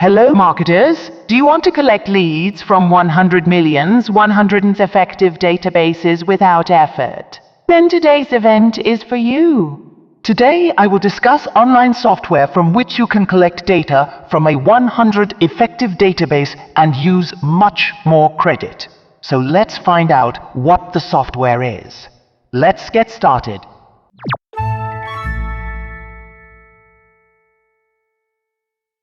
Hello marketers, do you want to collect leads from 100 millions, 100 effective databases without effort? Then today's event is for you. Today I will discuss online software from which you can collect data from a 100 effective database and use much more credit. So let's find out what the software is. Let's get started.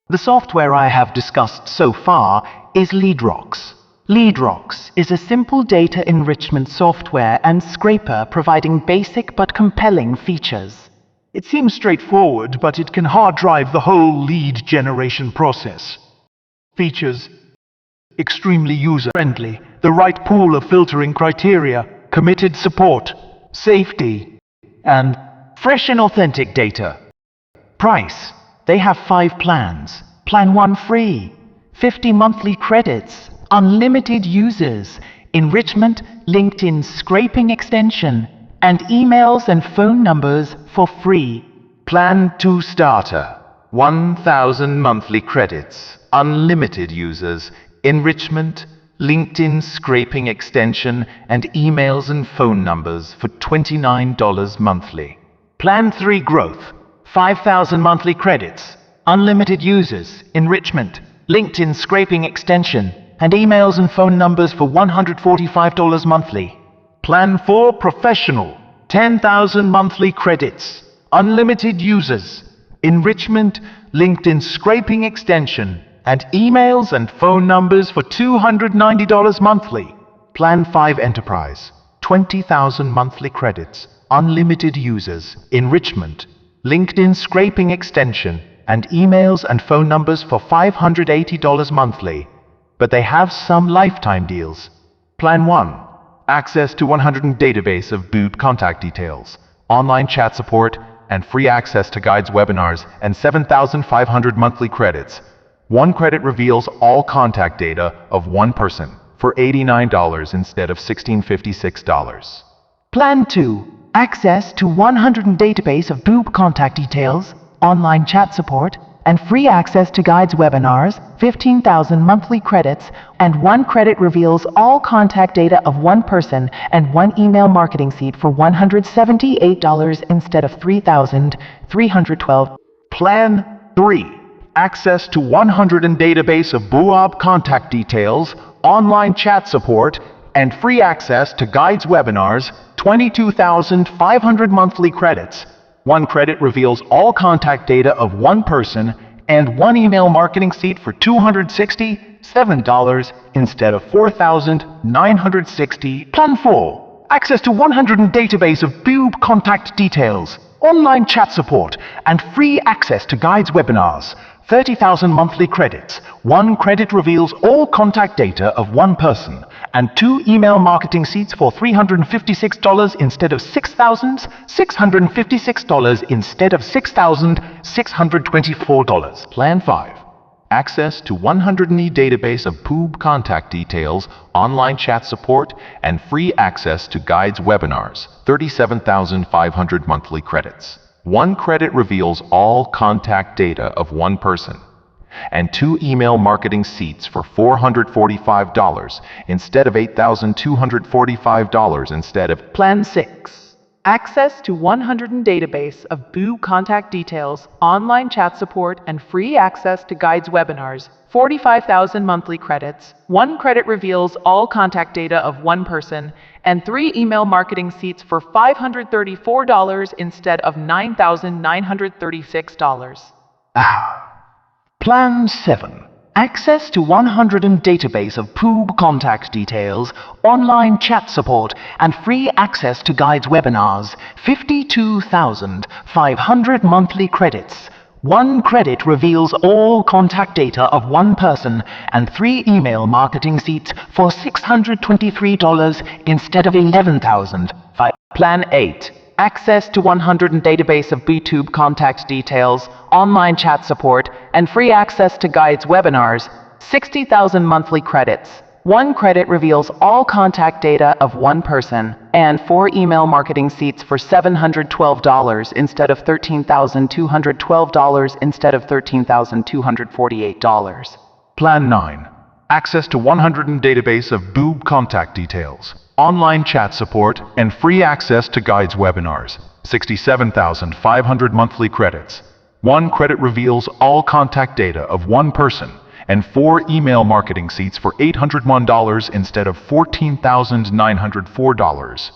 The software I have discussed so far is LeadRocks. LeadRocks is a simple data enrichment software and scraper providing basic but compelling features. It seems straightforward, but it can hard drive the whole lead generation process. Features: extremely user-friendly, the right pool of filtering criteria, committed support, safety, and fresh and authentic data. Price: they have 5 plans. Plan 1 free, 50 monthly credits, unlimited users, enrichment, LinkedIn scraping extension, and emails and phone numbers for free. Plan 2 starter, 1,000 monthly credits, unlimited users, enrichment, LinkedIn scraping extension, and emails and phone numbers for $29 monthly. Plan 3 growth, 5,000 monthly credits, unlimited users, enrichment, LinkedIn scraping extension, and emails and phone numbers for $145 monthly. Plan 4 professional, 10,000 monthly credits, unlimited users, enrichment, LinkedIn scraping extension, and emails and phone numbers for $290 monthly. Plan 5 enterprise, 20,000 monthly credits, unlimited users, enrichment, LinkedIn scraping extension, and emails and phone numbers for $580 monthly. But they have some lifetime deals. Plan 1, access to 100 database of B2B contact details, online chat support, and free access to guides, webinars, and 7,500 monthly credits. 1 credit reveals all contact data of 1 person for $89 instead of $1,656. Plan 2, access to 100 database of B2B contact details, online chat support, and free access to guides, webinars, 15,000 monthly credits, and 1 credit reveals all contact data of 1 person and 1 email marketing seat for $178 instead of $3,312. Plan 3, access to 100 database of B2B contact details, online chat support, and free access to guides, webinars, 22,500 monthly credits. 1 credit reveals all contact data of 1 person and 1 email marketing seat for $267 instead of $4,960. Plan 4, access to 100 database of B2B contact details, online chat support, and free access to guides, webinars, 30,000 monthly credits. 1 credit reveals all contact data of 1 person and 2 email marketing seats for $356 instead of $6,656 instead of $6,624. Plan 5, access to 100 database of B2B contact details, online chat support, and free access to guides, webinars, 37,500 monthly credits. 1 credit reveals all contact data of 1 person and 2 email marketing seats for $445 instead of $8,245 instead of Plan 6, access to 100 database of B2B contact details, online chat support, and free access to guides, webinars, 45,000 monthly credits. 1 credit reveals all contact data of 1 person and 3 email marketing seats for $534 instead of $9,936. Plan 7, access to 100 database of B2B contact details, online chat support, and free access to guides, webinars, 52,500 monthly credits. 1 credit reveals all contact data of 1 person and 3 email marketing seats for $623 instead of $11,000. Plan 8, access to 100 database of B2B contact details, online chat support, and free access to guides, webinars, 60,000 monthly credits. 1 credit reveals all contact data of 1 person, and 4 email marketing seats for $712 instead of $13,212 instead of $13,248. Plan 9. Access to 100 database of BooB contact details, online chat support, and free access to guides webinars. 67,500 monthly credits. 1 credit reveals all contact data of 1 person, and 4 email marketing seats for $801 instead of $14,904.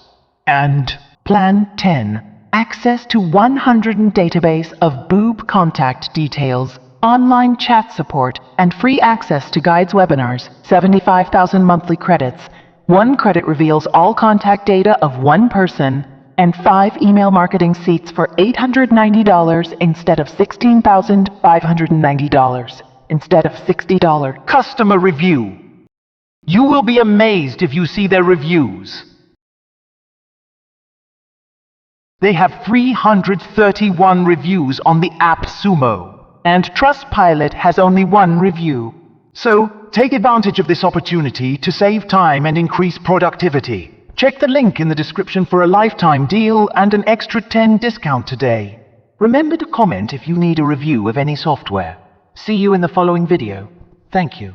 And Plan 10. Access to 100 database of BooB contact details, online chat support, and free access to guides webinars. 75,000 monthly credits. 1 credit reveals all contact data of 1 person, and 5 email marketing seats for $890 instead of $16,590. Instead of $60. Customer review. You will be amazed if you see their reviews. They have 331 reviews on the AppSumo, and Trustpilot has only 1 review. So, take advantage of this opportunity to save time and increase productivity. Check the link in the description for a lifetime deal and an extra 10 discount today. Remember to comment if you need a review of any software. See you in the following video. Thank you.